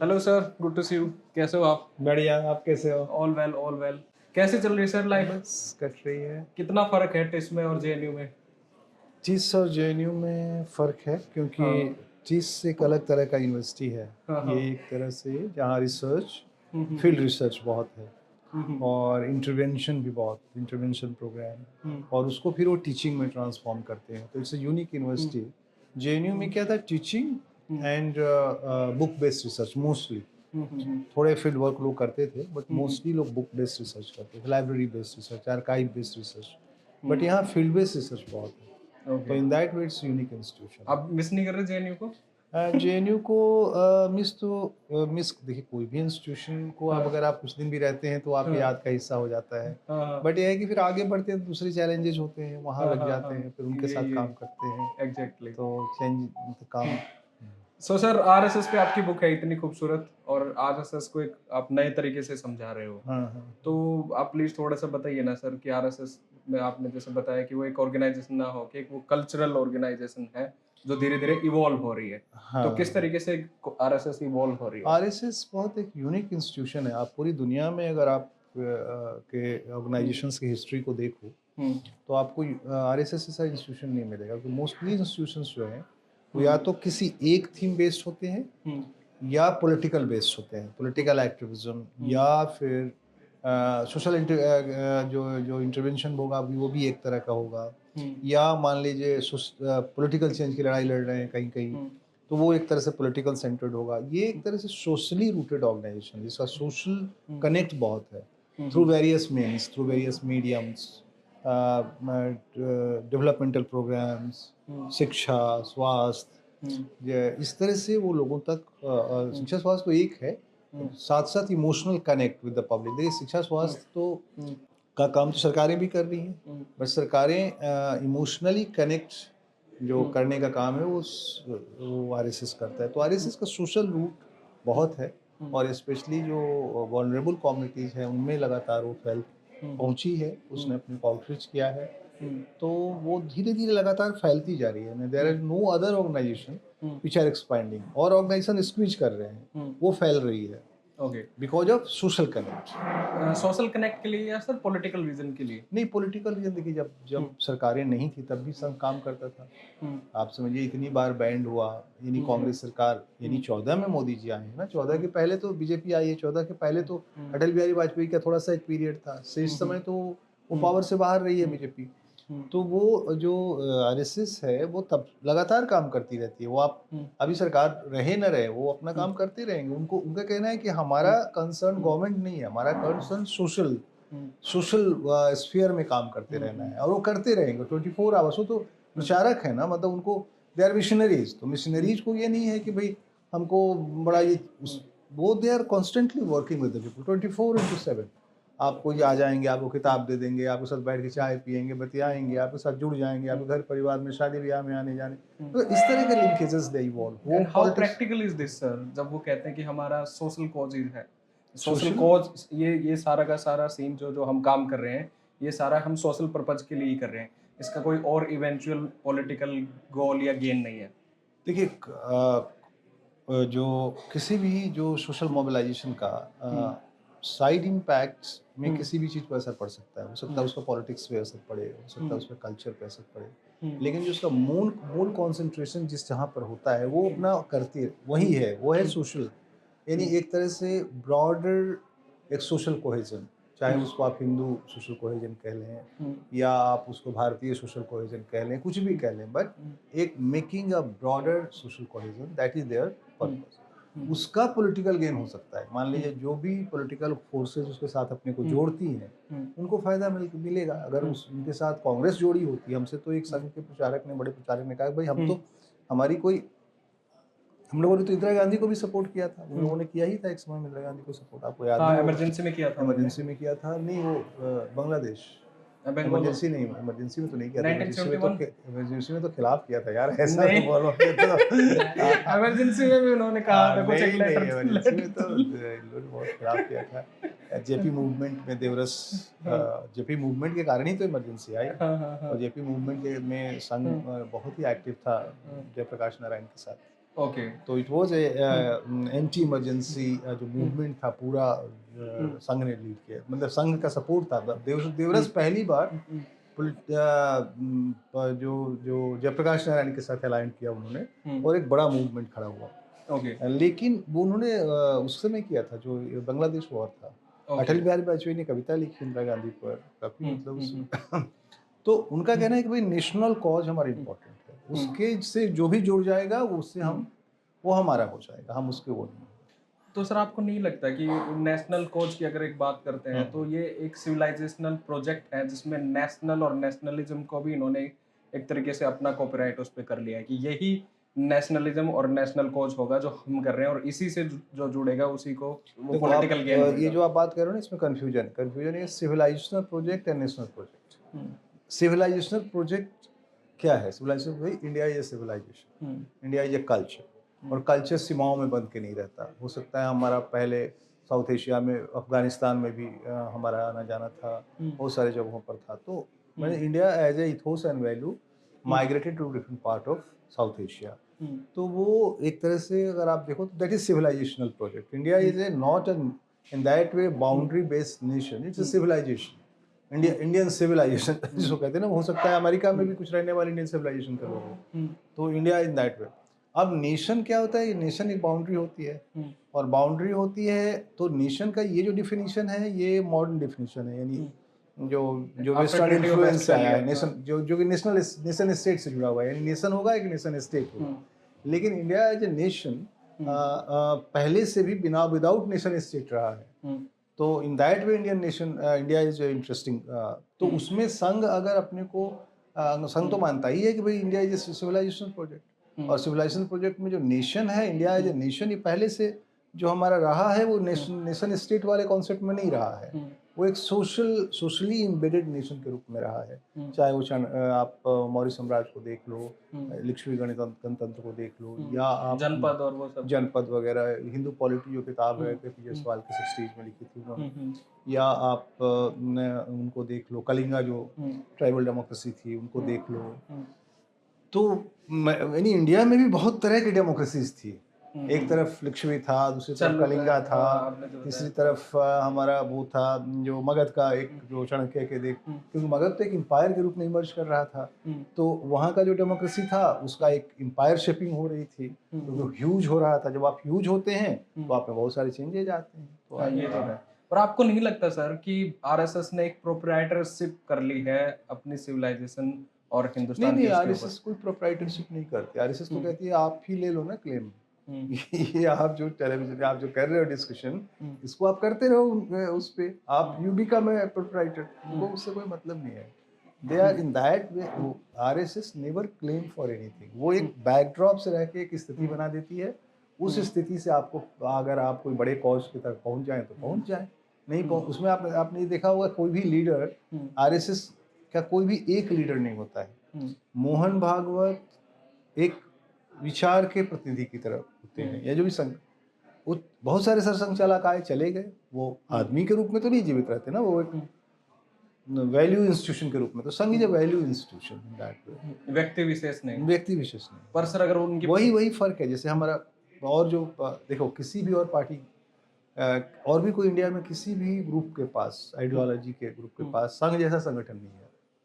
Hello sir, good to see you. कैसे हो आप? बढ़िया। आप कैसे हो? All well, all well. कैसे चल रही है सर लाइफ? बस कट रही है। कितना फर्क है टिस में और जेएनयू में? टिस और जेएनयू में फ़र्क है क्योंकि हाँ, टिस एक अलग तरह का यूनिवर्सिटी है। हाँ, ये हाँ। एक तरह से जहाँ रिसर्च, हम्म, फील्ड रिसर्च बहुत है हम्म, और इंटरवेंशन भी बहुत, इंटरवेंशन प्रोग्राम, हम्म, और उसको फिर वो टीचिंग में ट्रांसफॉर्म करते हैं। तो it's a unique hmm, university. JNU में क्या था, teaching hmm, and book based research mostly. Hmm, थोड़े फील्ड वर्क लोग करते थे बट हम्म, मोस्टली लोग बुक बेस्ड रिसर्च करते थे, library based research, archive based research. But hmm. यहाँ फील्ड बेस्ड रिसर्च बहुत है। तो okay. In that way it's unique institution. आप मिस नहीं कर रहे जेएनयू को? जेएनयू को मिस देखिए, कोई भी इंस्टीट्यूशन को आप हाँ, अगर आप कुछ दिन भी रहते हैं तो आपकी हाँ, याद का हिस्सा हो जाता है। हाँ, हाँ, बट यह है कि फिर आगे बढ़ते हैं तो दूसरे चैलेंजेस होते हैं, वहाँ हाँ, लग हाँ, जाते हाँ। हैं, फिर उनके ये साथ काम करते हैं। एग्जैक्टली। तो चेंज मतलब काम। सो सर, आरएसएस पे आपकी बुक है इतनी खूबसूरत, और आरएसएस को एक आप नए तरीके से समझा रहे हो। हाँ हाँ तो आप प्लीज थोड़ा सा बताइए ना सर कि आरएसएस में आपने जैसे बताया कि वो एक ऑर्गेनाइजेशन ना हो, कि एक वो कल्चरल ऑर्गेनाइजेशन है जो धीरे धीरे इवॉल्व हो रही है। तो किस हाँ। तरीके से आरएसएस इवॉल्व हो रही है? आरएसएस बहुत एक यूनिक इंस्टीट्यूशन है। आप पूरी दुनिया में अगर आप के हम्म, ऑर्गेनाइजेशंस की हिस्ट्री को देखो हम्म, तो आपको आरएसएस जैसा इंस्टीट्यूशन नहीं मिलेगा, क्योंकि मोस्टली इंस्टीट्यूशंस जो हैं वो या हम्म, तो किसी एक थीम बेस्ड होते हैं हम्म, या पॉलिटिकल बेस्ड होते हैं, पॉलिटिकल एक्टिविज्म, हम्म, या फिर सोशल जो जो इंटरवेंशन होगा वो भी एक तरह का होगा, हम्म, या मान लीजिए पॉलिटिकल चेंज की लड़ाई लड़ रहे हैं कहीं कहीं, हम्म, तो वो एक तरह से पॉलिटिकल सेंटर्ड होगा। ये एक तरह से सोशली रूटेड ऑर्गेनाइजेशन जिसका सोशल हम्म, कनेक्ट बहुत है, through hmm, various means, through various mediums, developmental programmes, hmm, शिक्षा, स्वास्थ्य, हम्म, इस तरह से वो लोगों तक हम्म, शिक्षा स्वास्थ्य तो एक है, हम्म, साथ साथ emotional connect with the public. देखिए, शिक्षा हम्म, स्वास्थ्य तो हम्म, का काम तो सरकारें भी कर रही हैं, हम्म, बट सरकारें इमोशनली कनेक्ट जो हम्म, करने का काम है वो आरएसएस करता है। तो आरएसएस का सोशल रूट बहुत है, हम्म, और स्पेशली जो वल्नरेबल कम्युनिटीज़ हैं उनमें लगातार वो फैल हम्म, पहुंची है, हम्म, उसने अपने आउटरीच किया है। हम्म, तो वो धीरे धीरे लगातार फैलती जा रही है। There hmm, are no other organisation hmm, which are expanding, और ऑर्गेनाइजेशन स्क्वीज कर रहे हैं, हम्म। वो फैल रही है okay. Because of social connect. Social connect के लिए या सर पॉलिटिकल रीजन के लिए? नहीं, पॉलिटिकल रीजन देखिए, जब हम्म, जब सरकारें नहीं थी तब भी हम्म, सब काम करता था। हम्म, आप समझिए, इतनी बार बैंड हुआ, यानी हम्म, कांग्रेस सरकार, यानी हम्म, 14 में मोदी जी आए हैं ना, 14 हम्म, के पहले तो बीजेपी आई है, 14 के पहले तो हम्म, अटल बिहारी वाजपेयी का थोड़ा सा एक पीरियड था, हम्म, शेष हम्म, समय तो वो हम्म, पावर से बाहर रही है हम्म, बीजेपी। हम्म, तो वो जो आरएसएस है वो तब लगातार काम करती रहती है। वो आप हम्म, अभी सरकार रहे न रहे, वो अपना हम्म, काम करते रहेंगे। उनको उनका कहना है कि हमारा हम्म, कंसर्न हम्म, गवर्नमेंट नहीं है, हमारा कंसर्न सोशल हम्म, सोशल स्फीयर में काम करते हम्म, रहना है, और वो करते रहेंगे 24 आवर्स। वो तो हम्म, प्रचारक है ना, मतलब उनको दे आर मिशनरीज। तो हम्म, मिशनरीज को ये नहीं है कि भाई हमको बड़ा ये हम्म, वो they are constantly working with the people 24/7। आपको ये आ जाएंगे, आपको किताब दे देंगे, आपके साथ बैठ के चाय पियेंगे, बतियाएंगे, आपके साथ जुड़ जाएंगे, आपके घर परिवार में शादी ब्याह में आने जाने। तो इस तरह के लिंकेजेस दे इवॉल्व, वो and how politics practical is this sir, जब वो कहते हैं कि हमारा सोशल कॉज है? Social social. कॉज, ये सारा का सारा सीन जो जो हम काम कर रहे हैं, ये सारा हम सोशल पर्पज के लिए ही कर रहे हैं। इसका कोई और इवेंचुअल पॉलिटिकल गोल या गेन नहीं है? देखिए, जो किसी भी जो सोशल मोबिलाइजेशन का हम्म, साइड इम्पैक्ट्स में हम्म, किसी भी चीज़ पर असर पड़ सकता है। हो सकता है हम्म, उसका पॉलिटिक्स पे असर पड़े, हो सकता है हम्म, उसका कल्चर पे असर पड़े, हम्म, लेकिन जो उसका मूल मूल कॉन्सेंट्रेशन जिस जहाँ पर होता है वो हम्म, अपना करती है, वही हम्म, है, वो है हम्म, सोशल। यानी हम्म, एक तरह से ब्रॉडर एक सोशल कोहेजन, चाहे हम्म, उसको आप हिंदू सोशल कोहेजन कह लें, हम्म, या आप उसको भारतीय सोशल कोहेजन कह लें, कुछ भी हम्म, कह लें, बट हम्म, एक making a broader social cohesion, that is their hmm, purpose. Hmm, उसका पॉलिटिकल गेन हो सकता है। मान हम्म, लीजिए जो भी पॉलिटिकल फोर्सेस उसके साथ अपने को हम्म, जोड़ती हैं, हम्म, उनको फ़ायदा मिलेगा। अगर हम्म, उस उनके साथ कांग्रेस जोड़ी होती, हमसे तो एक हम्म, संघ के प्रचारक ने, बड़े प्रचारक ने कहा भाई हम हम्म, तो, हमारी कोई, हम लोगों ने तो इंदिरा गांधी को भी सपोर्ट किया था, उन हम्म। लोगों ने किया ही था एक समय में इंदिरा गांधी को सपोर्ट, आपको याद हाँ, नहीं होगा। इमरजेंसी में किया था उन्होंने। इमरजेंसी में किया था, नहीं वो बांग्लादेश। बंगाल। इमरजेंसी नहीं, इमरजेंसी में तो नहीं किया था, नाइनटीन 71। इमरजेंसी में तो खिलाफ किया था यार, ऐसा तो नहीं। बोलोगे तो इमरजेंसी में भी उन्होंने कहा था कुछ, एक नहीं नहीं, लेटर इमरजेंसी में तो लेटर। इन्होंने बहुत खिलाफ किया था। जेपी मूवमेंट में देवरस, हाँ, जेपी मूवमेंट के कारण ही तो इमरजेंसी आई। हाँ, हाँ, और जेपी मूवमेंट के में संघ हाँ, बहुत ही एक्टिव था हाँ, जयप्रकाश नारायण के साथ। ओके। तो it was a anti emergency जो मूवमेंट था पूरा संघ ने लीड किया, मतलब संघ का सपोर्ट था। देवरस पहली बार जो जो जयप्रकाश नारायण के साथ अलाइन किया उन्होंने, और एक बड़ा मूवमेंट खड़ा हुआ। ओके। लेकिन वो उन्होंने उस समय किया था जो बांग्लादेश वॉर था। ओके। अटल बिहारी वाजपेयी ने कविता लिखी इंदिरा गांधी पर, काफी मतलब हम्म। तो उनका कहना है कि भाई नेशनल कॉज हमारा इम्पोर्टेंट है, उसके से जो भी जुड़ जाएगा उससे हम वो हमारा हो जाएगा, हम उसके वो नहीं। तो सर आपको नहीं लगता कि नेशनल कोच की अगर एक बात करते हैं तो ये एक सिविलाइजेशनल प्रोजेक्ट है जिसमें नेशनल और नेशनलिज्म को भी इन्होंने एक तरीके से अपना कॉपीराइट उस पर कर लिया है कि यही नेशनलिज्म और नेशनल कोच होगा जो हम कर रहे हैं, और इसी से जो जुड़ेगा उसी को वो देखो आप पॉलिटिकल गेन ये मिलेगा। जो आप बात कर रहे हो ना, इसमें कंफ्यूजन है civilisational project and national project. Civilisational project क्या है? सिविलाइजेशन, भाई India is a civilisation, India is a culture, और कल्चर सीमाओं में बंद के नहीं रहता। हो सकता है हमारा पहले साउथ एशिया में, अफगानिस्तान में भी हमारा आना जाना था, बहुत सारे जगहों पर था। तो मैंने India as a ethos and value migrated to different part of South Asia. तो वो एक तरह से अगर आप देखो तो that is civilisational project. India is a not an in that way boundary based nation, it's a civilisation. Indian civilisation जिसको कहते हैं ना, हो सकता है अमेरिका में भी कुछ रहने वाले इंडियन सिविलाइजेशन का लोग हो। तो इंडिया इन दैट वे। अब नेशन क्या होता है? नेशन एक बाउंड्री होती है, और बाउंड्री होती है तो नेशन का ये जो डिफिनीशन है ये मॉडर्न डिफिनीशन है, यानी जो जो वेस्टर्न इन्फ्लुएंस आया है नेशन, जो कि नेशन स्टेट से जुड़ा हुआ है, यानी नेशन होगा एक नेशन स्टेट होगा। लेकिन इंडिया एज ए नेशन पहले से भी बिना विदाउट नेशन स्टेट रहा है। तो इन that way Indian nation, India is interesting. तो उसमें संघ अगर अपने को संघ तो मानता ही है कि भाई India is a civilisation project, और सिविलाइजेशन प्रोजेक्ट में जो नेशन है, इंडिया एज ए नेशन, ये पहले से जो हमारा रहा है वो नेशन स्टेट वाले कॉन्सेप्ट में नहीं रहा है। वो एक सोशली इम्बेडेड नेशन के रूप में रहा है। चाहे वो आप मौर्य साम्राज्य को देख लो, लिच्छवी गणतंत्र को देख लो, या आप जनपद और वो सब जनपद वगैरह, हिंदू पॉलिटी जो किताब है के जायसवाल की 60s में लिखी थी उन्होंने, या आप उनको देख लो, कलिंगा जो ट्राइबल डेमोक्रेसी थी उनको देख लो। तो यानी इंडिया में भी बहुत तरह की डेमोक्रेसीज थी। एक तरफ लिच्छवी था, दूसरी तरफ कलिंगा था, तीसरी तरफ हमारा वो था जो मगध का एक जो चाणक्य के देख, क्योंकि मगध तो एक एम्पायर के रूप में इमर्ज कर रहा था। तो वहाँ का जो डेमोक्रेसी था उसका एक एम्पायर शेपिंग हो रही थी, क्योंकि ह्यूज हो रहा था। जब आप ह्यूज होते हैं तो आप में बहुत सारे चेंजेज आते हैं। तो ये तो है। और आपको नहीं लगता सर कि आरएसएस ने एक प्रोप्राइटरशिप कर ली है अपनी सिविलाइजेशन और हिंदुस्तान नहीं, के आरएसएस कोई प्रोप्राइटरशिप नहीं करती। आरएसएस तो कहती है आप ही ले लो ना क्लेम। ये आप जो टेलीविजन पे आप जो कर रहे हो डिस्कशन, इसको आप करते रहो उस पे, आप यू बिकम ए प्रोप्राइटर, वो उससे कोई मतलब नहीं है। They are in that way. RSS never claim for anything. वो एक बैकड्रॉप से रह के एक स्थिति बना देती है, उस स्थिति से आपको, अगर आप कोई बड़े कॉज की तरफ पहुंच जाए तो पहुंच जाए, नहीं उसमें आपने ये देखा होगा कोई भी लीडर, आरएसएस का कोई भी एक लीडर नहीं होता है। मोहन भागवत एक विचार के प्रतिनिधि की तरह होते हैं, या जो भी संघ, बहुत सारे सरसंघ चालक आए चले गए, वो आदमी के रूप में तो नहीं जीवित रहते ना, वो एक वैल्यू इंस्टीट्यूशन के रूप में। तो संघ is a value institution that way, व्यक्ति विशेष नहीं। व्यक्ति विशेष नहीं। पर सर अगर उनकी वही फर्क है। जैसे हमारा और जो देखो किसी भी और पार्टी और भी कोई इंडिया में किसी भी ग्रुप के पास, आइडियोलॉजी के ग्रुप के पास संघ जैसा संगठन नहीं है।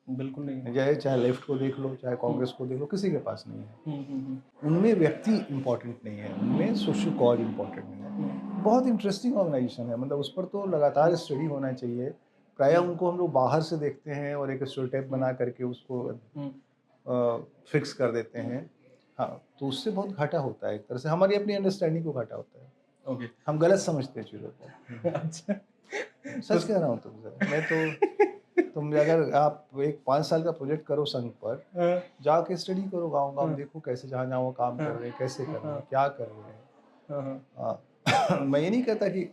बिल्कुल नहीं है। चाहे लेफ्ट को देख लो, चाहे कांग्रेस को देख लो, किसी के पास नहीं है। उनमें व्यक्ति इंपॉर्टेंट नहीं है, उनमें सोशल कॉज इंपॉर्टेंट नहीं है। बहुत इंटरेस्टिंग ऑर्गेनाइजेशन है, मतलब उस पर तो लगातार स्टडी होना चाहिए। प्रायः उनको हम लोग बाहर से देखते हैं और एक स्टेरियोटाइप बना करके उसको फिक्स कर देते हैं। हाँ, तो उससे बहुत घाटा होता है, एक तरह से हमारी अपनी अंडरस्टैंडिंग को घाटा होता है। ओके। हम गलत समझते हैं चीज़ों को। अच्छा, सच कह रहा हूँ तुमसे। मैं तो तुम अगर आप एक 5 साल का प्रोजेक्ट करो संघ पर, जाके स्टडी करो गाँव-गाँव, देखो कैसे जहाँ वो काम कर रहे हैं, कैसे कर रहे हैं, क्या कर रहे हैं। मैं ये नहीं कहता कि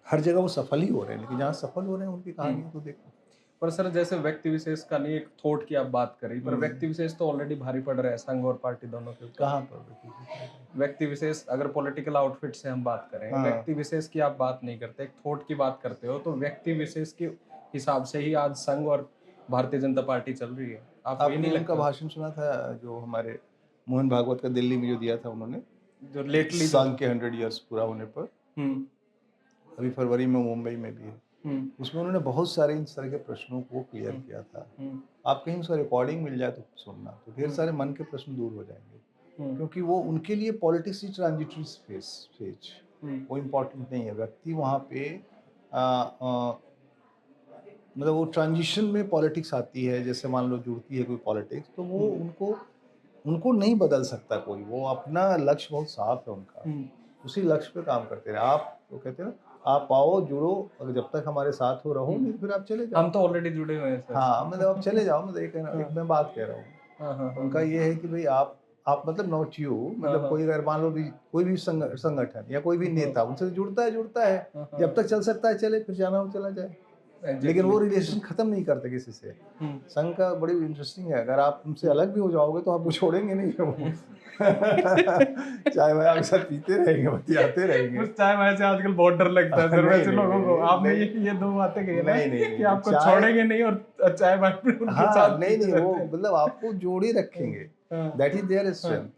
हर जगह वो सफल ही हो रहे हैं, लेकिन जहाँ सफल हो रहे हैं उनकी कहानी तो देखो। पर सर जैसे व्यक्ति विशेष का नहीं, एक थॉट की आप बात करी, पर व्यक्ति विशेष तो ऑलरेडी भारी पड़ रहा है संघ और पार्टी दोनों के ऊपर। कहाँ पर व्यक्ति विशेष, अगर पॉलिटिकल आउटफिट से हम बात करें, व्यक्ति विशेष की आप बात नहीं करते, एक थॉट की बात करते हो, तो व्यक्ति विशेष के हिसाब से ही आज संघ और भारतीय जनता पार्टी चल रही है। आपको ये नहीं लगता? भाषण सुना था जो हमारे मोहन भागवत का दिल्ली में जो दिया था उन्होंने, जो लेटली संघ के 100 इयर्स पूरा होने पर, हम्म अभी फरवरी में मुंबई में भी है, उसमें उन्होंने बहुत सारे इस तरह के प्रश्नों को क्लियर किया था। आप कहीं उसका रिकॉर्डिंग मिल जाए तो सुनना, तो ढेर सारे मन के प्रश्न दूर हो जाएंगे, क्योंकि वो उनके लिए पॉलिटिक्स इज ट्रांजिटरी फेज, वो इम्पोर्टेंट नहीं है। व्यक्ति वहाँ पे मतलब वो ट्रांजिशन में पॉलिटिक्स आती है, जैसे मान लो जुड़ती है कोई पॉलिटिक्स, तो वो उनको नहीं बदल सकता कोई, वो अपना लक्ष्य बहुत साफ है उनका, उसी लक्ष्य पे काम करते रहे। आप वो कहते हैं ना, आप आओ जुड़ो, अगर जब तक हमारे साथ हो रहो, नहीं फिर आप चले जाओ। हम तो ऑलरेडी जुड़े हुए हैं सर। हाँ, मतलब आप चले जाओ, मतलब एक मैं बात कह रहा हूँ। उनका ये है कि भाई आप मतलब नॉट यू, मतलब कोई अगर मान लो भी कोई भी संगठन या कोई भी नेता उनसे जुड़ता है, जब तक चल सकता है चले, फिर जाना हो चला जाए, लेकिन वो रिलेशन खत्म नहीं करते किसी से। संघ का बड़ी इंटरेस्टिंग है, अगर आप उनसे अलग भी हो जाओगे तो आपको छोड़ेंगे नहीं वो। चाय भाई आपके साथ पीते रहेंगे, बतियाते रहेंगे। चाय भाई से आजकल बहुत डर लगता है सर वैसे लोगों को। आपने ये दो बातें कही ना कि आपको छोड़ेंगे नहीं और चाय भाई उनके साथ नहीं वो मतलब आपको जोड़े रखेंगे, दैट इज देयर स्ट्रेंथ।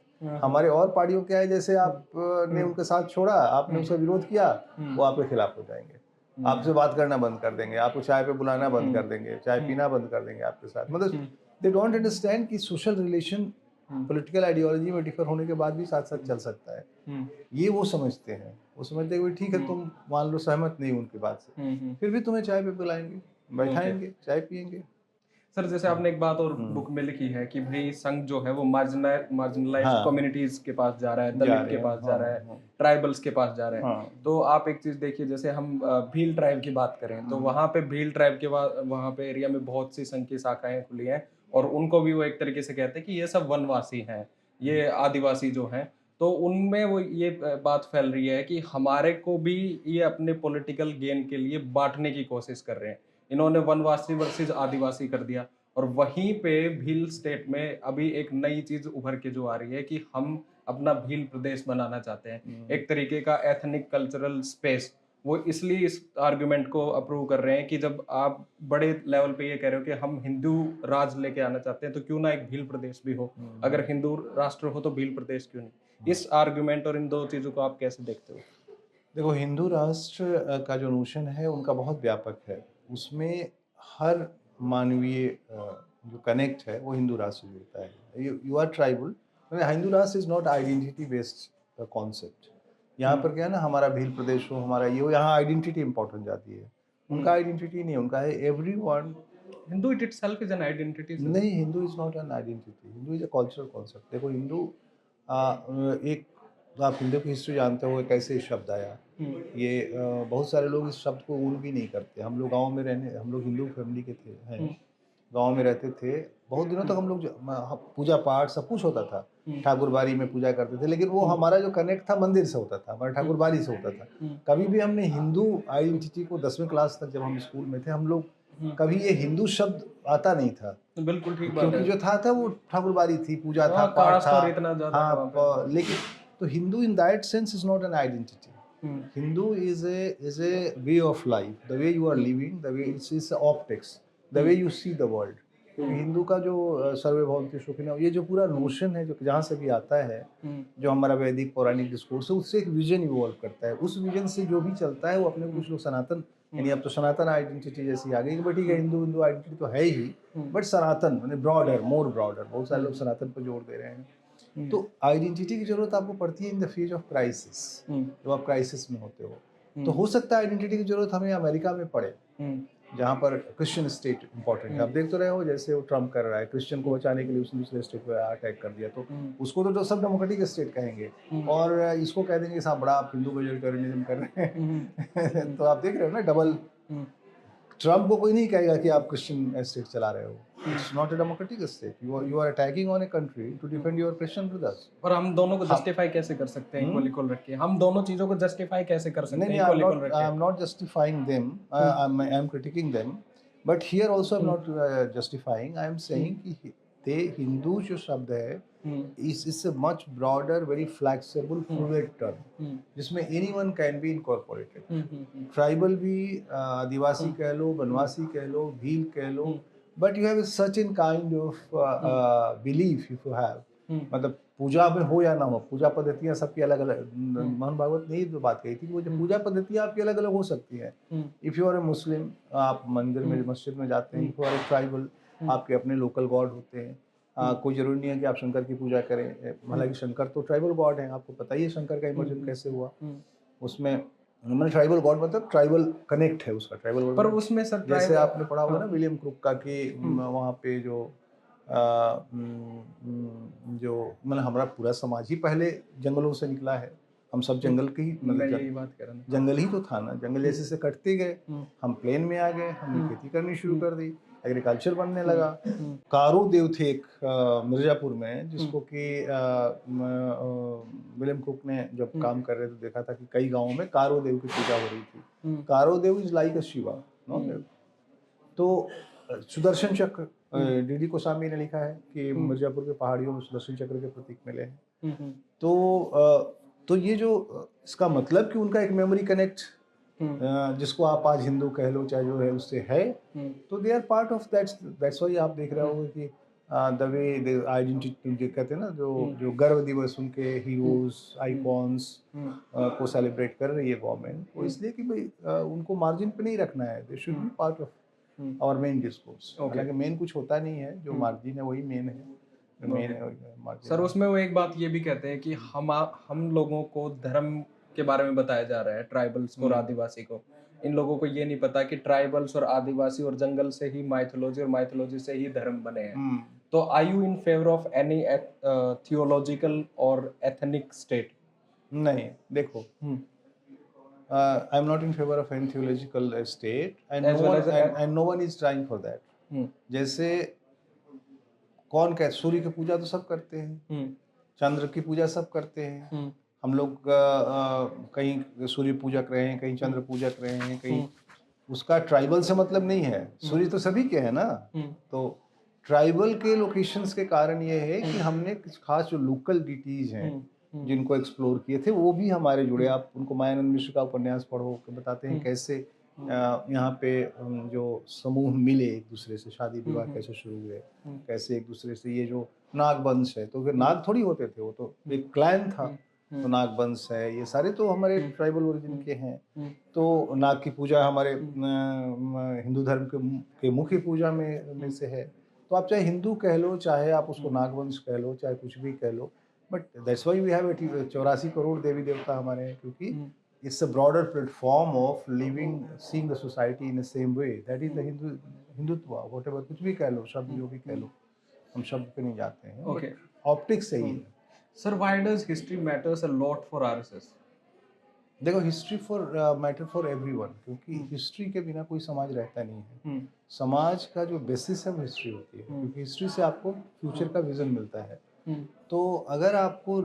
हमारे और पार्टियों क्या है, जैसे आपने उनके साथ छोड़ा, आपने उसका विरोध किया, वो आपके खिलाफ हो जाएंगे, आपसे बात करना बंद कर देंगे, आपको चाय पे बुलाना बंद कर देंगे, चाय पीना बंद कर देंगे आपके साथ। मतलब दे डोंट अंडरस्टैंड कि सोशल रिलेशन पॉलिटिकल आइडियोलॉजी में डिफर होने के बाद भी साथ साथ चल सकता है। ये वो समझते हैं, वो समझते हैं कि ठीक है, तुम मान लो सहमत नहीं उनकी बात से, फिर भी तुम्हें चाय पे बुलाएंगे, बैठाएंगे, चाय पियेंगे। सर जैसे आपने एक बात और बुक में लिखी है कि भाई संघ जो है वो मार्जिनलाइज्ड कम्युनिटीज के पास जा रहा है, दलित के पास जा रहा है, ट्राइबल्स के पास जा रहा है। तो आप एक चीज देखिए, जैसे हम भील ट्राइब की बात करें तो वहाँ पे भील ट्राइब के वहाँ पे एरिया में बहुत सी संघ की शाखाएं खुली हैं, और उनको भी वो एक तरीके से कहते हैं कि ये सब वनवासी हैं, ये आदिवासी जो हैं। तो उनमें वो ये बात फैल रही है कि हमारे को भी ये अपने पॉलिटिकल गेन के लिए बांटने की कोशिश कर रहे हैं। इन्होंने वनवासी वर्सेस आदिवासी कर दिया, और वहीं पे भील स्टेट में अभी एक नई चीज उभर के जो आ रही है कि हम अपना भील प्रदेश बनाना चाहते हैं, एक तरीके का एथनिक कल्चरल स्पेस। वो इसलिए इस आर्गुमेंट को अप्रूव कर रहे हैं कि जब आप बड़े लेवल पे ये कह रहे हो कि हम हिंदू राज लेके आना चाहते हैं, तो क्यों ना एक भील प्रदेश भी हो। अगर हिंदू राष्ट्र हो तो भील प्रदेश क्यों नहीं। इस आर्गुमेंट और इन दो चीजों को आप कैसे देखते हो? देखो, हिंदू राष्ट्र का जो नोशन है उनका बहुत व्यापक है, उसमें हर मानवीय जो कनेक्ट है वो हिंदू राष्ट्र से जुड़ता है। यू आर ट्राइबल, हिंदू राष्ट्र is not identity based concept. यहाँ पर क्या है ना, हमारा भील प्रदेश हो, हमारा ये हो, यहाँ आइडेंटिटी इंपॉर्टेंट जाती है। उनका आइडेंटिटी नहीं, उनका है everyone. Hindu it itself is an identity. नहीं, Hindu is not an identity, Hindu is a cultural concept. देखो, हिंदू एक, आप हिंदू की हिस्ट्री जानते हो, कैसे शब्द आया। ये बहुत सारे लोग इस शब्द को ओन भी नहीं करते। हम लोग हम लोग हिंदू फैमिली के हैं, गांव में रहते थे, बहुत दिनों तक हम लोग पूजा पाठ सब कुछ होता था, ठाकुरबाड़ी में पूजा करते थे, लेकिन वो हमारा जो कनेक्ट था मंदिर से होता था, हमारा ठाकुरबाड़ी से होता था। कभी भी हमने हिंदू आइडेंटिटी को 10वीं क्लास तक जब हम स्कूल में थे, हम लोग कभी ये हिंदू शब्द आता नहीं था। बिल्कुल ठीक बात क्योंकि है। जो था वो ठाकुरबाड़ी थी, पूजा था, पाठ था। हाँ, लेकिन तो Hindu in that sense is not an identity. Hindu is a way of life, the way you are living, the way it's optics, the way you see the world. क्योंकि हिंदू का जो सर्वे भवन्ति सुखिनः, ये जो पूरा नोशन है, जो जहाँ से भी आता है, जो हमारा वैदिक पौराणिक डिस्कोर्स है, उससे एक विजन इवॉल्व करता है। उस विजन से जो भी चलता है वो अपने कुछ लोग सनातन, यानी अब तो सनातन आइडेंटिटी जैसी आ गई कि ठीक है, हिंदू आइडेंटिटी तो है ही, बट सनातन माने ब्रॉडर, मोर ब्रॉडर, बहुत सारे लोग सनातन पर जोर दे रहे हैं। तो आइडेंटिटी की जरूरत आपको पड़ती है in the phase of crisis, जब आप क्राइसिस में होते हो। तो हो सकता है आइडेंटिटी की जरूरत हमें अमेरिका में पड़े, जहाँ पर क्रिश्चियन स्टेट इंपॉर्टेंट है। आप देख तो रहे हो, जैसे वो ट्रम्प कर रहा है, क्रिश्चियन को बचाने के लिए उसने दूसरे स्टेट पर अटैक कर दिया, तो उसको तो सब डेमोक्रेटिक स्टेट कहेंगे, और इसको कह देंगे साहब बड़ा आप हिंदू मेजोरिटेरियनिज्म कर रहे हैं। तो आप देख रहे हो ना, डबल। ट्रम्प को कोई नहीं कहेगा कि आप क्रिश्चियन स्टेट चला रहे हो। It's not a democratic state, you are attacking on a country to defend your Christian brothers. और हम दोनों को जस्टिफाई कैसे कर सकते हैं इक्वल इक्वल रख के? हम दोनों चीजों को जस्टिफाई कैसे कर सकते हैं इक्वल इक्वल रख के? I am not justifying them, I am critiquing them, but here also I am not justifying, I am saying कि they हिंदू जो शब्द है is a much broader, very flexible, fluid term, जिसमें anyone can be incorporated. Tribal भी, आदिवासी कह लो, वनवासी कह लो, भील कह लो, but you have a certain kind of belief if you have, मतलब पूजा में हो या ना हो, पूजा पद्धतियाँ सबकी अलग अलग, मोहन भागवत ने ही तो बात कही थी कि वो जो पूजा पद्धतियाँ आपकी अलग अलग हो सकती है। If you are a Muslim, आप मंदिर में मस्जिद में जाते हैं। If you are a tribal, आपके अपने लोकल गॉड होते हैं। कोई जरूरी नहीं है कि आप शंकर की पूजा करें, हालांकि शंकर तो ट्राइबल गॉड है, आपको पता ही है शंकर का इमर्जन कैसे हुआ उसमें। मैंने ट्राइबल गॉड मतलब ट्राइबल कनेक्ट है उसका, ट्राइबल गॉड पर उसमें सर जैसे आपने पढ़ा होगा ना विलियम क्रुक का कि वहाँ पे जो जो मतलब हमारा पूरा समाज ही पहले जंगलों से निकला है। हम सब जंगल के ही मैं यही बात कर रहा था। जंगल ही तो था ना, जंगल जैसे से कटते गए, हम प्लेन में आ गए, हमने खेती करनी शुरू कर दी, एग्रीकल्चर बनने लगा। कारो देव थे एक मिर्जापुर में, जिसको कि विलियम कुक ने जब काम कर रहे थे देखा था कि कई गांवों में कारो देव की पूजा हो रही थी। कारो देव is like a Shiva, no. तो सुदर्शन चक्र, डीडी कोसामी ने लिखा है कि मिर्जापुर के पहाड़ियों में सुदर्शन चक्र के प्रतीक मिले हैं। तो ये जो इसका मतलब कि उनका एक मेमोरी कनेक्ट, जिसको आप आज हिंदू कह लो चाहे जो है उससे है, तो they are part of that's why आप देख रहे होगे कि द वे द आइडेंटिटी कहते हैं ना, जो गर्व दिवस उनके हीरोज आइकॉन्स को सेलिब्रेट कर रही है गवर्नमेंट, वो इसलिए कि भाई उनको मार्जिन पे नहीं रखना है, they should be part of और मेन डिस्कोर्स। हालांकि मेन कुछ होता नहीं है, जो मार्जिन है वही मेन है। सर उसमें वो एक बात ये भी कहते हैं कि हम लोगों को धर्म के बारे में बताया जा रहा है, ट्राइबल्स को और आदिवासी को। इन लोगों को ये नहीं पता कि ट्राइबल्स और आदिवासी और जंगल से ही माइथोलॉजी और माइथोलॉजी से ही धर्म बने हैं। तो are you in favour of any theological और एथनिक स्टेट? नहीं, देखो, I am not in favor of any theological state, and no one is trying for that. जैसे कौन कहते, सूर्य की पूजा तो सब करते हैं, चंद्र की पूजा सब करते हैं। हम लोग कहीं सूर्य पूजक रहे हैं, कहीं चंद्र पूजक रहे हैं, कहीं, उसका ट्राइबल से मतलब नहीं है। सूर्य तो सभी के है ना। तो ट्राइबल के लोकेशंस के कारण ये है कि हमने खास जो लोकल डिटीज हैं जिनको एक्सप्लोर किए थे, वो भी हमारे जुड़े। आप उनको मायानंद मिश्र का उपन्यास पढ़ो, बताते हैं कैसे यहाँ पे जो समूह मिले एक दूसरे से, शादी विवाह कैसे शुरू हुए, कैसे एक दूसरे से, ये जो नागवंश है, तो फिर नाग थोड़ी होते थे, वो तो एक क्लैन था, तो नागवंश है, ये सारे तो हमारे ट्राइबल ओरिजिन के हैं। तो नाग की पूजा हमारे हिंदू धर्म के मुख्य पूजा में से है। तो आप चाहे हिंदू कह लो, चाहे आप उसको नागवंश कह लो, चाहे कुछ भी कह लो, but that's why we have 84 crore देवी देवता हमारे हैं, क्योंकि it's a broader platform of living, seeing the society in the same way. That is the Hindutva, whatever कुछ भी कह लो, शब्द जो भी कह लो, हम शब्द पे नहीं जाते हैं। Okay. ऑप्टिक्स सही है। Sir, why does history matters a lot for RSS? देखो, हिस्ट्री मैटर फॉर एवरीवन, क्योंकि हिस्ट्री के बिना कोई समाज रहता नहीं है। समाज का जो बेसिस है वो हिस्ट्री होती है, क्योंकि हिस्ट्री से आपको फ्यूचर का विजन मिलता है। तो अगर आपको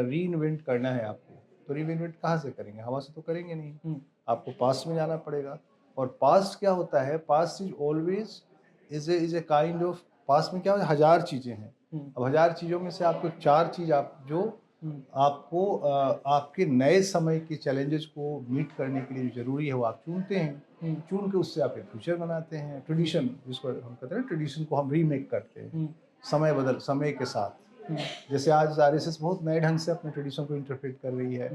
री इन्वेंट करना है आपको, तो री इन्वेंट कहाँ से करेंगे? हवा से तो करेंगे नहीं, आपको पास्ट में जाना पड़ेगा। और पास्ट क्या होता है? Past is always is a kind of, past में क्या होता है, 1000 चीजें हैं। अब 1000 चीजों में से आपको 4 चीज जो आपको आपके नए समय के चैलेंजेस को मीट करने के लिए जरूरी है, वो आप चुनते हैं। चुन के उससे आप एक फ्यूचर बनाते हैं। ट्रेडिशन, जिसको हम कहते हैं, ट्रेडिशन को हम रीमेक करते हैं समय के साथ। जैसे आज आरएसएस बहुत नए ढंग से अपने ट्रेडिशन को इंटरप्रेट कर रही है,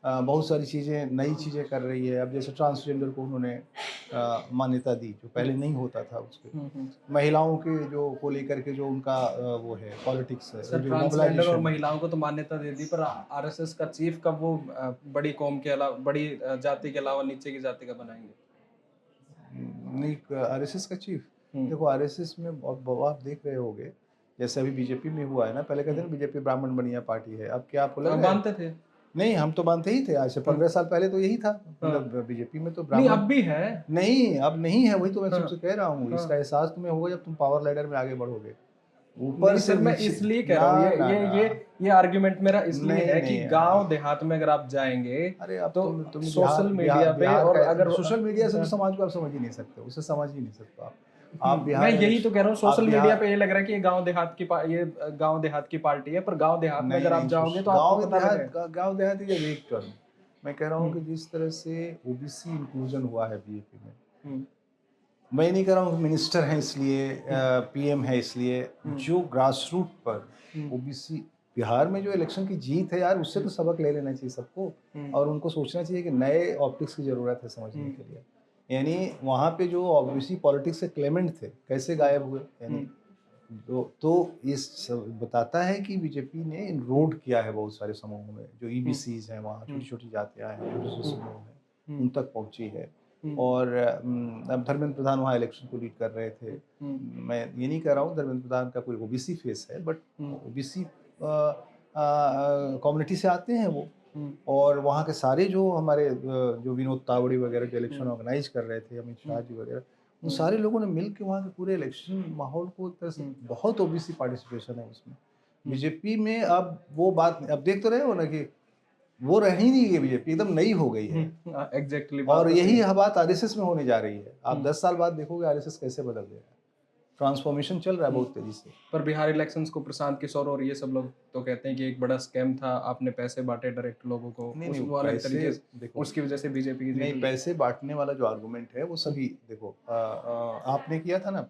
बहुत सारी चीज़ें, नई चीज़ें कर रही है। अब जैसे ट्रांसजेंडर को उन्होंने मान्यता दी, जो पहले नहीं होता था। उसके महिलाओं के जो को लेकर के जो उनका वो है पॉलिटिक्स है, सर, ट्रांसजेंडर और महिलाओं को तो मान्यता दे दी, पर आरएसएस का चीफ कब वो बड़ी कौम के अलावा, बड़ी जाति के अलावा नीचे की जाति का बनाएंगे? नहीं, आरएसएस का चीफ, देखो आरएसएस में आप देख रहे होगे, जैसे अभी बीजेपी में हुआ है ना, पहले कहते हैं बीजेपी ब्राह्मण बनिया पार्टी है। अब क्या आपको लग रहा है? मानते थे? नहीं, हम तो मानते ही थे। आज से 15 साल पहले तो यही था, मतलब बीजेपी में तो ब्राह्मण। नहीं, अब भी है। नहीं, अब नहीं है, वही तो मैं तुमसे कह रहा हूँ। इसका एहसास तुम्हें होगा जब तुम पावर लैडर में आगे बढ़ोगे। ऊपर से मैं इसलिए कह रहा हूँ, ये आर्गुमेंट मेरा इसलिए है कि गांव देहात में अगर आप जाएंगे, अरे अब तो सोशल मीडिया पे, और अगर सोशल मीडिया से समाज को आप समझ ही नहीं सकते, उसे समझ ही नहीं सकते आप बिहार। मैं यही तो कह रहा हूँ, सोशल मीडिया पे ये लग रहा है कि ये गांव देहात की पार्टी है, पर गांव देहात में अगर आप जाओगे तो आपको पता लगेगा। गांव देहात इज एक टर्म। मैं कह रहा हूँ कि जिस तरह से ओबीसी इंक्लूजन हुआ है बीजेपी में, मैं नहीं कह रहा हूँ मिनिस्टर हैं इसलिए, पीएम है इसलिए, जो ग्रास रूट पर ओबीसी बिहार में जो इलेक्शन की जीत है यार, उससे तो सबक ले लेना चाहिए सबको, और उनको सोचना चाहिए कि नए ऑप्टिक्स की ज़रूरत है समझने के लिए। यानी वहाँ पे जो ओबीसी पॉलिटिक्स से क्लेमेंट थे, कैसे गायब हुए? यानी तो इस सब बताता है कि बीजेपी ने इनरोड किया है बहुत सारे समूहों में, जो ईबीसीज हैं वहाँ, छोटी-छोटी जातियाँ हैं, छोटे-छोटे समूह हैं, उन तक पहुँची है। और अब धर्मेंद्र प्रधान वहाँ इलेक्शन को लीड कर रहे थे। मैं ये नहीं कह रहा हूँ धर्मेंद्र प्रधान का कोई ओबीसी फेस है, बट ओबीसी कम्युनिटी से आते हैं वो। और वहाँ के सारे जो हमारे जो विनोद तावड़े वगैरह जो इलेक्शन ऑर्गेनाइज कर रहे थे, अमित शाह जी वगैरह, उन सारे लोगों ने मिल के वहाँ के पूरे इलेक्शन माहौल को एक तरह से, बहुत ओबीसी पार्टिसिपेशन है उसमें। बीजेपी में अब वो बात, अब देख तो रहे हो ना कि वो रह ही नहीं गई, बीजेपी एकदम नई हो गई है। एग्जैक्टली और यही बात आरएसएस में होने जा रही है। आप 10 साल बाद देखोगे आरएसएस कैसे बदल गया है। ट्रांसफॉर्मेशन चल रहा है बहुत तेजी से। पर बिहार इलेक्शंस को प्रशांत किशोर और ये सब लोग तो कहते हैं कि एक बड़ा स्कैम था, आपने पैसे बांटे डायरेक्ट लोगों को, नहीं, उस नहीं, वो अलग पैसे तरीके से, देखो, उसकी वजह से बीजेपी की जीत नहीं, हुई। पैसे बाँटने वाला जो आर्गुमेंट है वो सभी देखो, आपने किया था ना,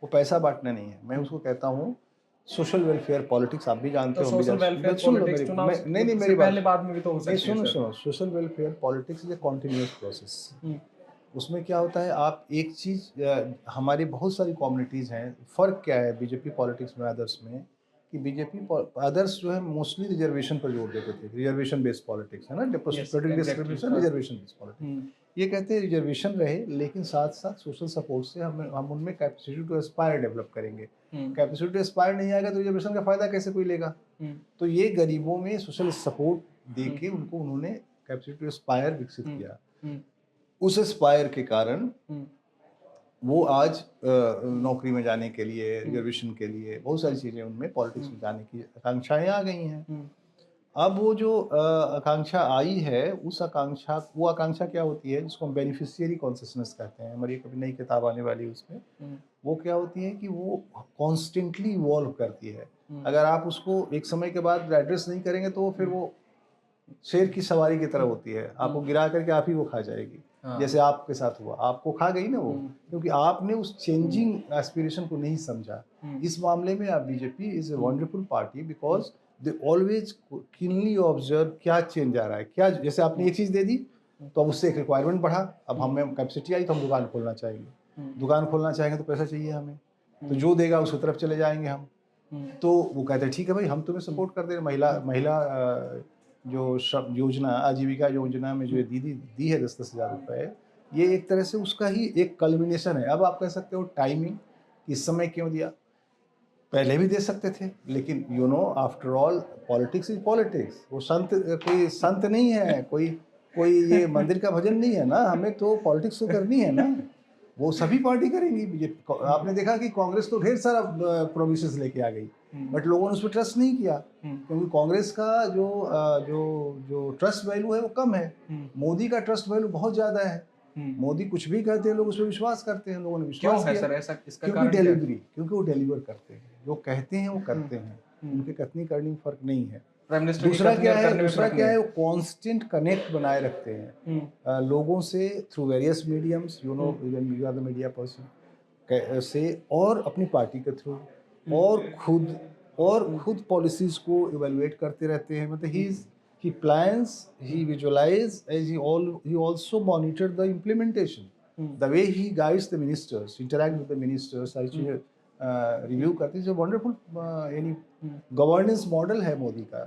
वो पैसा बाँटना नहीं है। मैं उसको कहता हूँ सोशल वेलफेयर पॉलिटिक्स, आप भी जानते तो हो, हम भी सोशल जानते वेलफेयर हैं। सुन लो पॉलिटिक्स मेरी, चुनाव मैं नहीं, नहीं, से मेरी बात पहले बाद में भी तो हो नहीं, सकती है सर। सुनो, social welfare politics is a continuous process. उसमें क्या होता है, आप एक चीज़, हमारी बहुत सारी कम्युनिटीज़ हैं, फ़र्क क्या है बीजेपी पॉलिटिक्स में अदर्स में, कि बीजेपी अदर्स जो है मोस्टली रिजर्वेशन पर जोर देते थे, रिजर्वेशन बेस्ड पॉलिटिक्स है ना, डिस्क्रिमिनेशन, रिजर्वेशन बेस्ड पॉलिटिक्स। ये कहते हैं रिजर्वेशन रहे, लेकिन साथ साथ सोशल सपोर्ट से हम उनमें कैपेसिटी टू एस्पायर डेवलप करेंगे। कैपेसिटी टू एस्पायर नहीं आएगा तो रिजर्वेशन का फ़ायदा कैसे कोई लेगा? तो ये गरीबों में सोशल सपोर्ट दे के उनको उन्होंने कैपेसिटी टू एस्पायर विकसित किया। उस एस्पायर के कारण वो आज नौकरी में जाने के लिए, रिजर्वेशन के लिए, बहुत सारी चीज़ें उनमें, पॉलिटिक्स में जाने की आकांक्षाएं आ गई हैं। अब वो जो आकांक्षा आई है, वो आकांक्षा क्या होती है, जिसको हम बेनिफिशियरी कॉन्शसनेस कहते हैं, हमारी कभी नई किताब आने वाली है उसमें। वो क्या होती है कि वो कॉन्स्टेंटली इवॉल्व करती है। अगर आप उसको एक समय के बाद एड्रेस नहीं करेंगे तो फिर वो शेर की सवारी की तरह होती है, आपको गिरा करके आप ही वो खा जाएगी। जैसे आपके साथ हुआ, आपको खा गई ना वो, क्योंकि आपने उस चेंजिंग एस्पिरेशन को नहीं समझा। इस मामले में आप BJP is a wonderful party because they always keenly observe क्या चेंज आ रहा है, क्या, जैसे आपने एक चीज़ दे दी तो अब उससे एक रिक्वायरमेंट बढ़ा, अब हमें कैपेसिटी आई तो हम दुकान खोलना चाहेंगे, दुकान खोलना चाहेंगे तो पैसा चाहिए हमें, तो जो देगा उसकी तरफ चले जाएंगे हम। तो वो कहते हैं ठीक है भाई, हम तुम्हें सपोर्ट कर दे रहे, महिला जो योजना, आजीविका योजना में जो दी है 10-10 हज़ार रुपये, ये एक तरह से उसका ही एक कल्मिनेशन है। अब आप कह सकते हो टाइमिंग, इस समय क्यों दिया, पहले भी दे सकते थे, लेकिन you know after all politics is politics. वो कोई संत नहीं है, कोई ये मंदिर का भजन नहीं है ना, हमें तो पॉलिटिक्स तो करनी है ना। वो सभी पार्टी करेंगी। आपने देखा कि कांग्रेस तो ढेर सारा प्रोमिसेस लेके आ गई, बट लोगों ने उस पर ट्रस्ट नहीं किया, क्योंकि कांग्रेस का जो ट्रस्ट वैल्यू है वो कम है। मोदी का ट्रस्ट वैल्यू बहुत ज़्यादा है। मोदी कुछ भी कहते हैं लोग उस पर विश्वास करते हैं, लोगों ने विश्वास किया। सर ऐसा इसका क्योंकि कारण डिलीवरी, क्योंकि वो डिलीवर करते हैं, जो कहते हैं वो करते हैं, उनके कथनी करनी में फर्क नहीं है। दूसरा क्या है, वो कांस्टेंट कनेक्ट बनाए रखते हैं लोगों से through various mediums, you know, even you are the media person से, और अपनी पार्टी के थ्रू, और खुद पॉलिसीज को इवेलुएट करते रहते हैं। मतलब he plans, he visualize, as he also monitor the implementation. The way he guides the ministers, interact with the ministers, review करते हैं। जो वंडरफुल यानी गवर्नेंस मॉडल है मोदी का,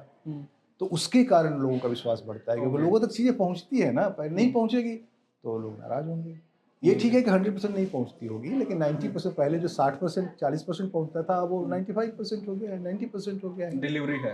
तो उसके कारण लोगों का विश्वास बढ़ता है, क्योंकि लोगों तक चीज़ें पहुंचती है ना, पर नहीं पहुंचेगी तो लोग नाराज होंगे। ये ठीक है कि 100% नहीं पहुंचती होगी, लेकिन 90% पहले जो 60% 40% पहुंचता था, वो 95% हो गया है, 90% हो गया है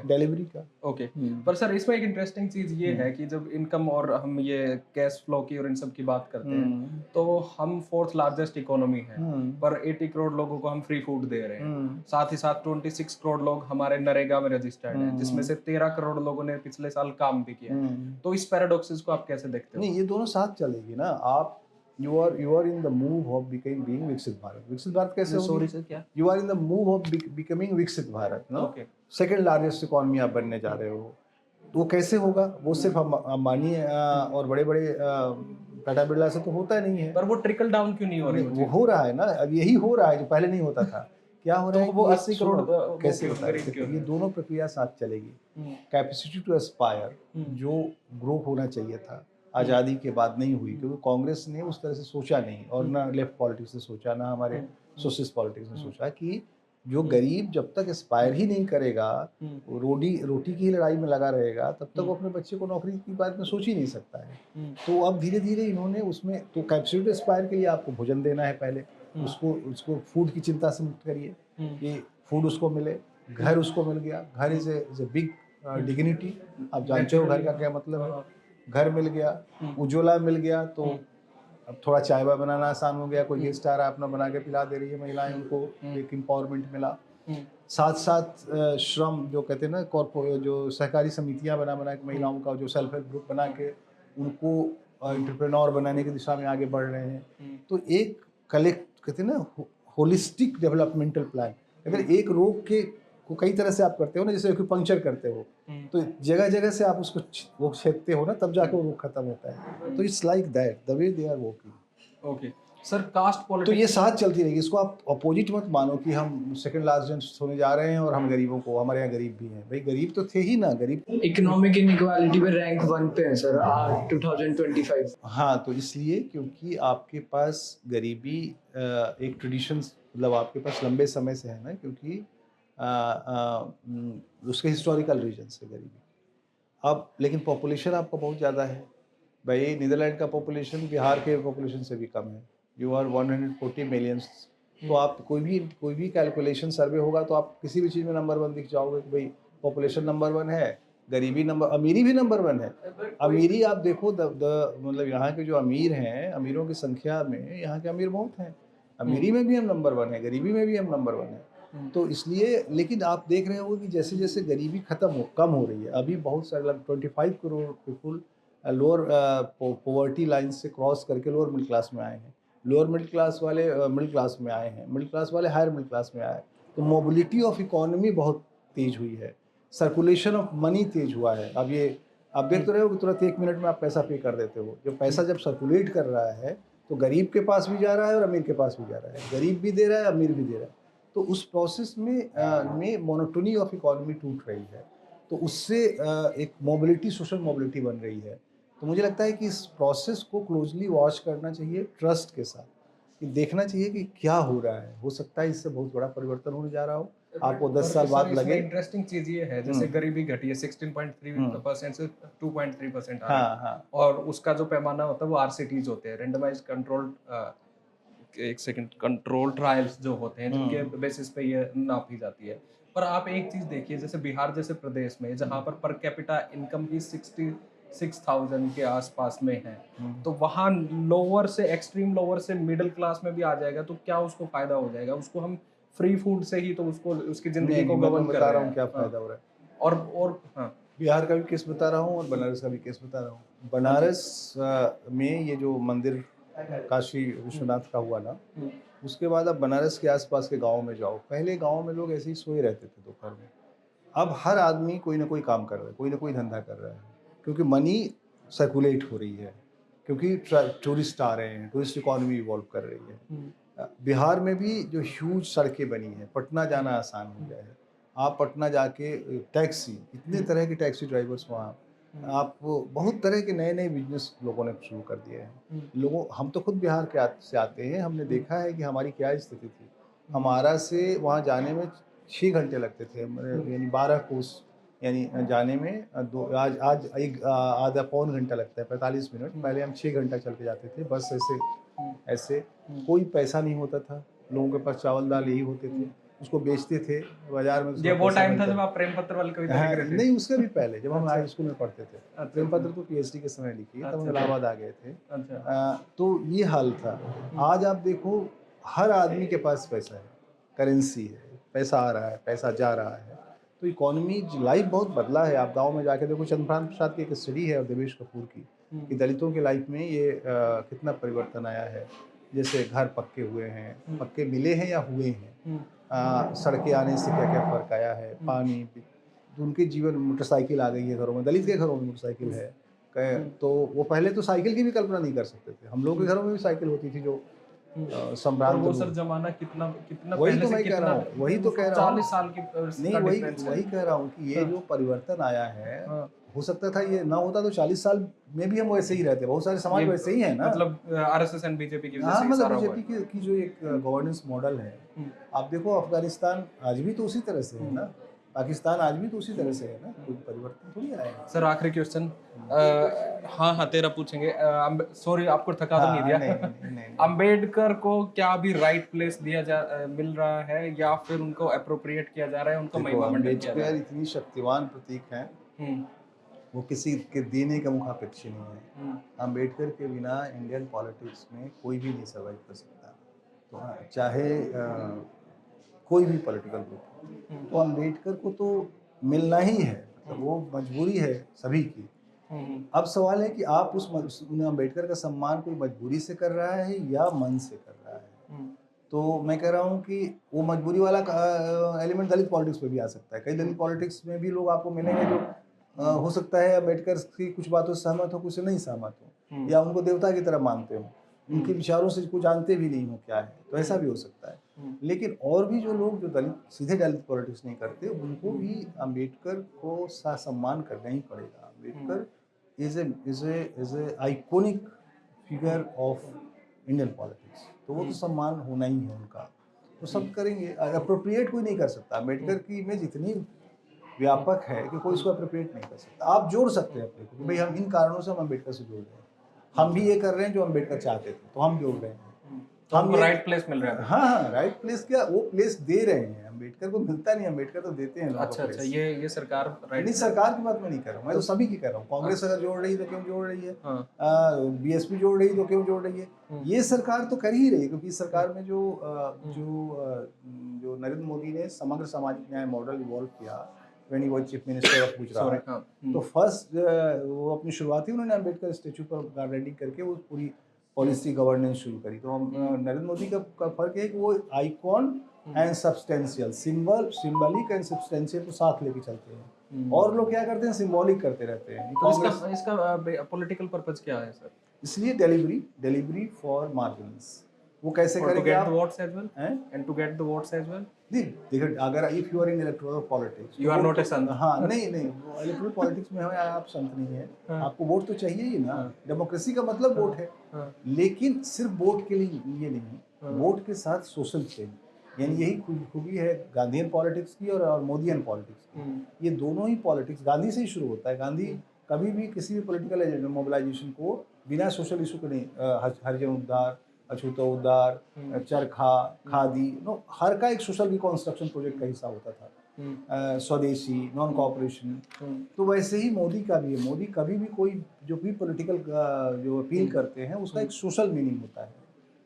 डिलीवरी का। ओके, पर सर इसमें एक इंटरेस्टिंग चीज ये है कि जब इनकम और हम ये कैश फ्लो की और इन सब की बात करते हैं, तो हम 4th लार्जेस्ट इकोनॉमी है, पर 80 करोड़ लोगों को हम फ्री फूड दे रहे हैं। साथ ही साथ 26 करोड़ लोग हमारे नरेगा में रजिस्टर्ड हैं, जिसमें से 13 करोड़ लोगों ने पिछले साल काम भी किया। तो इस पैराडॉक्सेस को आप कैसे देखते हो? नहीं, ये दोनों साथ चलेगी ना। आप you are in the move of being विकसित भारत। विकसित भारत कैसे होगी? सॉरी सर, क्या? You are in the move of becoming विकसित Bharat, no? Okay. Second largest economy आप बनने जा रहे हो, तो वो कैसे होगा? वो सिर्फ अंबानी और बड़े बड़े टाटा बिरला से तो होता नहीं है। पर वो ट्रिकल डाउन क्यों नहीं हो रही वो हो रहा है ना, अब यही हो रहा है जो पहले नहीं होता था। क्या हो तो रहा है वो कि 80 करोड़ सुनो, वो कैसे क्यों होता है, गरीब क्यों ये है? दोनों प्रक्रिया साथ चलेगी। हम्म, कैपेसिटी टू एस्पायर जो ग्रो होना चाहिए था, आज़ादी के बाद नहीं हुई, क्योंकि कांग्रेस ने उस तरह से सोचा नहीं, और ना लेफ्ट पॉलिटिक्स ने सोचा, ना हमारे सोशलिस्ट पॉलिटिक्स ने सोचा कि जो गरीब जब तक एस्पायर ही नहीं करेगा, वो रोटी की ही लड़ाई में लगा रहेगा, तब तक वो अपने बच्चे को नौकरी की बात में सोच ही नहीं सकता है। तो अब धीरे धीरे इन्होंने उसमें, तो कैपेसिटी टू एस्पायर के लिए आपको भोजन देना है पहले, उसको उसको फूड की चिंता से मुक्त करिए कि फूड उसको मिले, घर उसको मिल गया। घर इज ए बिग डिग्निटी, आप जानते हो घर का क्या मतलब है। घर मिल गया, उज्ज्वला मिल गया, तो अब थोड़ा चाय वाय बनाना आसान हो गया, कोई गेस्ट आ रहा है अपना बना के पिला दे रही है महिलाएं, उनको एक एम्पावरमेंट मिला। साथ साथ श्रम जो कहते हैं ना, जो सहकारी समितियां बना के महिलाओं का जो सेल्फ हेल्प ग्रुप बना के उनको एंटरप्रेन्योर बनाने की दिशा में आगे बढ़ रहे हैं। तो एक कलेक्ट कहते हैं ना, होलिस्टिक डेवलपमेंटल प्लान, अगर एक रोग के को कई तरह से आप करते हो ना, जैसे पंक्चर करते हो, तो जगह जगह से आप उसको वो छेदते हो ना, तब जाके वो रोग खत्म होता है। तो it's like that the way they are working. Okay sir, caste तो पॉलिटिक्स ये साथ चलती रहेगी, इसको आप अपोजिट मत मानो कि हम सेकंड लार्जेस्ट होने जा रहे हैं और हम गरीबों को, हमारे यहाँ गरीब भी हैं। भाई गरीब तो थे ही ना, गरीब इकोनॉमिक इनइक्वालिटी में रैंक 1 पे है सर 2025। हाँ, तो इसलिए क्योंकि आपके पास गरीबी एक ट्रेडिशन, मतलब आपके पास लंबे समय से है ना, क्योंकि उसके हिस्टोरिकल रीजन से गरीबी। अब लेकिन पॉपुलेशन आपका बहुत ज़्यादा है भाई, नीदरलैंड का पॉपुलेशन बिहार के पॉपुलेशन से भी कम है, यू आर 140 मिलियंस। तो आप कोई भी कैलकुलेशन सर्वे होगा तो आप किसी भी चीज़ में नंबर 1 दिख जाओगे कि भाई पॉपुलेशन नंबर 1 है, गरीबी नंबर, अमीरी भी नंबर 1 है। अमीरी आप देखो, मतलब यहाँ के जो अमीर हैं, अमीरों की संख्या में यहाँ के अमीर बहुत हैं, अमीरी में भी हम नंबर 1 है, गरीबी में भी हम नंबर 1 है। तो इसलिए, लेकिन आप देख रहे हो कि जैसे जैसे गरीबी कम हो रही है, अभी बहुत सारे 25 crore people lower poverty line से क्रॉस करके लोअर मिडिल क्लास में आए हैं, लोअर मिडिल क्लास वाले मिडिल क्लास में आए हैं, मिडिल क्लास वाले हायर मिडिल क्लास में आए। तो मोबिलिटी ऑफ इकोनॉमी बहुत तेज हुई है, सर्कुलेशन ऑफ मनी तेज हुआ है। अब ये आप देख तो रहे हो कि तुरंत 1 मिनट में आप पैसा पे कर देते हो। जो पैसा जब सर्कुलेट कर रहा है तो गरीब के पास भी जा रहा है और अमीर के पास भी जा रहा है, गरीब भी दे रहा है, अमीर भी दे रहा है। तो उस प्रोसेस में मोनोटोनी ऑफ इकोनॉमी टूट रही है, तो उससे एक मोबिलिटी, सोशल मोबिलिटी बन रही है। तो मुझे लगता है कि इस प्रोसेस को क्लोजली वॉच करना चाहिए ट्रस्ट के साथ, कि देखना चाहिए कि क्या हो रहा है। हो सकता है इससे बहुत बड़ा परिवर्तन होने जा रहा हो, आपको 10 साल बाद लगे। इंटरेस्टिंग चीज ये है, जैसे गरीबी घटी है 16.3% से 2.3% आ रही हाँ है, हाँ, और उसका जो पैमाना होता है वो आरसीटीज होते हैं, रेंडमाइज कंट्रोल ट्रायल्स जो होते हैं, जिनके बेसिस पे ये नापी जाती है। पर आप एक चीज देखिए, जैसे बिहार जैसे प्रदेश में जहाँ पर कैपिटा इनकम ही 66,000 के आसपास में है, तो वहाँ लोअर से, एक्सट्रीम लोअर से मिडिल क्लास में भी आ जाएगा, तो क्या उसको फायदा हो जाएगा? उसको हम फ्री फूड से ही तो उसको उसकी जिंदगी को गवर्न कर बता रहा रहे हूँ क्या हैं। फायदा हो रहा है। और हाँ, बिहार का भी केस बता रहा हूँ और बनारस का भी केस बता रहा हूँ। बनारस में ये जो मंदिर काशी विश्वनाथ का हुआ ना, उसके बाद अब बनारस के आसपास के गाँव में जाओ, पहले गाँव में लोग ऐसे ही सोए रहते थे दोपहर में, अब हर आदमी कोई ना कोई काम कर रहा है, कोई ना कोई धंधा कर रहा है, क्योंकि मनी सर्कुलेट हो रही है, क्योंकि टूरिस्ट आ रहे हैं, टूरिस्ट इकोनॉमी इवॉल्व कर रही है। बिहार में भी जो ह्यूज सड़कें बनी हैं, पटना जाना आसान हो गया है। आप पटना जाके टैक्सी, इतने तरह के टैक्सी ड्राइवर्स वहाँ, आप बहुत तरह के नए नए बिजनेस लोगों ने शुरू कर दिए हैं। लोगों, हम तो खुद बिहार के से आते हैं, हमने देखा है कि हमारी क्या स्थिति थी। हमारा से वहाँ जाने में 6 घंटे लगते थे, यानी 12 कोस, यानी जाने में आज एक आधा पौन घंटा लगता है, 45 मिनट। पहले हम 6 घंटा चल के जाते थे, बस ऐसे कोई पैसा नहीं होता था, लोगों के पास चावल दाल यही होते थे, उसको बेचते थे बाजार में। ये वो टाइम था जब आप प्रेम पत्र वाली कविता लिख रहे थे? नहीं, उसके भी पहले जब हम हाई स्कूल में पढ़ते थे। अच्छा, प्रेम पत्र तो पीएचडी के समय लिखी है, तब हम इलाहाबाद आ गए थे। अच्छा, तो ये हाल था। आज आप देखो, हर आदमी के पास पैसा है, करेंसी है, पैसा आ रहा है, पैसा जा रहा है। तो इकोनॉमी, लाइफ बहुत बदला है। आप गांव में जाके देखो, चंद्रभान प्रसाद की एक स्टडी है और देवेश कपूर की, कि दलितों की लाइफ में ये कितना परिवर्तन आया है। जैसे घर पक्के हुए हैं, पक्के मिले हैं या हुए हैं, सड़कें आने से क्या क्या फ़र्क आया है, पानी, उनके जीवन में मोटरसाइकिल आ गई है घरों में, दलित के घरों में मोटरसाइकिल है, तो वो पहले तो साइकिल की भी कल्पना नहीं कर सकते थे। हम लोगों के घरों में भी साइकिल होती थी जो और सम्रांत वो रूप। सर जमाना कितना कितना वही पहले तो से मैं कह कितना रहा हूँ, वही तो कह रहा हूँ। 40 साल की नहीं, का वही डिफरेंस है। वही कह रहा हूँ कि ये हाँ। जो परिवर्तन आया है, हाँ। हो सकता था ये ना होता तो 40 साल में भी हम वैसे ही रहते। बहुत सारे समाज ये वैसे ही है ना। मतलब आरएसएस एंड बीजेपी की वजह हाँ, से ये मतलब सारा हुआ बीजेपी है। की जो एक गवर्नेंस मॉडल है, हम्म, आप देखो अफगानिस्तान आज भी तो उसी तरह से है ना, पाकिस्तान आज भी तो उसी तरह से है ना, कोई परिवर्तन थोड़ी आया है। सर आखिरी क्वेश्चन। हाँ हाँ तेरा पूछेंगे। सॉरी आपको थका तो नहीं हाँ, दिया। नहीं, नहीं, नहीं, नहीं। अंबेडकर को क्या अभी राइट प्लेस मिल रहा है या फिर उनको अप्रोप्रिएट किया जा रहा है, उनको देखो, महिमा मंडित किया जा रहा अम्बेडकर है? इतनी शक्तिवान प्रतीक हैं, हम्म, वो किसी के देने का मुखापेक्षी नहीं है। हम्म, अम्बेडकर के बिना इंडियन पॉलिटिक्स में कोई भी नहीं सर्वाइव कर सकता। तो हाँ, चाहे कोई भी पॉलिटिकल ग्रुप, तो अम्बेडकर को तो मिलना ही है, मतलब वो मजबूरी है सभी की। अब सवाल है कि आप उन अम्बेडकर का सम्मान कोई मजबूरी से कर रहा है या मन से कर रहा है। तो मैं कह रहा हूँ कि वो मजबूरी वाला एलिमेंट दलित पॉलिटिक्स में भी आ सकता है। कई दलित पॉलिटिक्स में भी लोग आपको मिलेंगे जो हो सकता है अम्बेडकर की कुछ बातों से सहमत हो, कुछ से नहीं सहमत हो, या उनको देवता की तरह मानते हो, उनके विचारों से कुछ जानते भी नहीं हो क्या है, तो ऐसा भी हो सकता है। लेकिन और भी जो लोग जो दलित सीधे दलित पॉलिटिक्स नहीं करते, उनको भी अम्बेडकर को सम्मान करना ही पड़ेगा। Ambedkar is a iconic figure of Indian politics, तो वो तो सम्मान होना ही है उनका, तो सब करेंगे। अप्रोप्रिएट कोई नहीं कर सकता। अम्बेडकर की इमेज इतनी व्यापक है कि कोई इसको अप्रोप्रिएट नहीं कर सकता। आप जोड़ सकते हैं अपने को कि भाई हम इन कारणों से हम अम्बेडकर से जोड़ रहे हैं, हम भी ये कर रहे हैं जो अम्बेडकर चाहते थे, तो हम जोड़ रहे हैं। तो हमको राइट प्लेस मिल रहा है। हाँ हाँ, राइट प्लेस क्या, वो प्लेस दे रहे हैं। अम्बेडकर को मिलता नहीं, अम्बेडकर तो देते हैं लोगों को अच्छा अच्छा, प्लेस। ये सरकार नहीं, सरकार की बात मैं नहीं कर रहा हूँ, मैं तो सभी की कर रहा हूँ। कांग्रेस अगर जोड़ रही है तो क्यों जोड़ रही है, बीएसपी जोड़ रही है तो क्यों जोड़ रही है। ये सरकार तो कर ही रही है, क्योंकि इस सरकार में जो नरेंद्र मोदी ने समग्र सामाजिक न्याय मॉडल इवॉल्व किया when he was chief minister of Gujarat, तो फर्स्ट वो अपनी शुरुआत ही उन्होंने अम्बेडकर स्टेचू पर गार्डनिंग करके वो पूरी पॉलिसी गवर्नेंस शुरू करी। तो नरेंद्र मोदी का फर्क है कि वो icon and substantial, symbolic and substantial को साथ लेके चलते हैं, और लोग क्या करते हैं, सिंबॉलिक करते रहते हैं। तो इसका पॉलिटिकल पर्पस क्या है सर? इसलिए डिलीवरी फॉर मार्जिनस, वो कैसे to करेंगे get आप the votes as well हैं? and to get the votes as well. देखो, अगर if you are in electoral politics, You are not a संत। हाँ, नहीं इलेक्टोरल पॉलिटिक्स में हमें आप संत नहीं है, आपको वोट तो चाहिए ही ना। डेमोक्रेसी का मतलब वोट है, लेकिन सिर्फ वोट के लिए ये नहीं, वोट के साथ सोशल चेंज, यानी यही खूबी है गांधीयन पॉलिटिक्स की और मोदियन पॉलिटिक्स की। ये दोनों ही पॉलिटिक्स गांधी से ही शुरू होता है। गांधी कभी भी किसी भी पॉलिटिकल एजेंडा मोबिलाइजेशन को बिना सोशल इशू के नहीं, हरिजन उद्धार, अछूतो उद्धार, चरखा, खादी, हर का एक सोशल रिकॉन्स्ट्रक्शन प्रोजेक्ट का हिस्सा होता था। स्वदेशी, नॉन कॉपरेशन, तो वैसे ही मोदी का भी है। मोदी कभी भी कोई जो भी पॉलिटिकल जो अपील करते हैं, उसका एक सोशल मीनिंग होता है,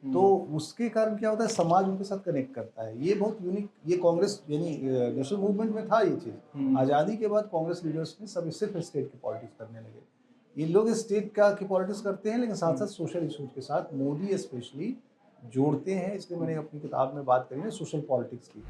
तो उसके कारण क्या होता है, समाज उनके साथ कनेक्ट करता है। ये बहुत यूनिक, ये कांग्रेस यानी नेशनल मूवमेंट में था ये चीज़। आज़ादी के बाद कांग्रेस लीडर्स ने सब सिर्फ स्टेट की पॉलिटिक्स करने लगे। ये लोग स्टेट की पॉलिटिक्स करते हैं, लेकिन साथ साथ सोशल इशूज के साथ मोदी स्पेशली जोड़ते हैं। इसलिए मैंने अपनी किताब में बात करी ना सोशल पॉलिटिक्स की।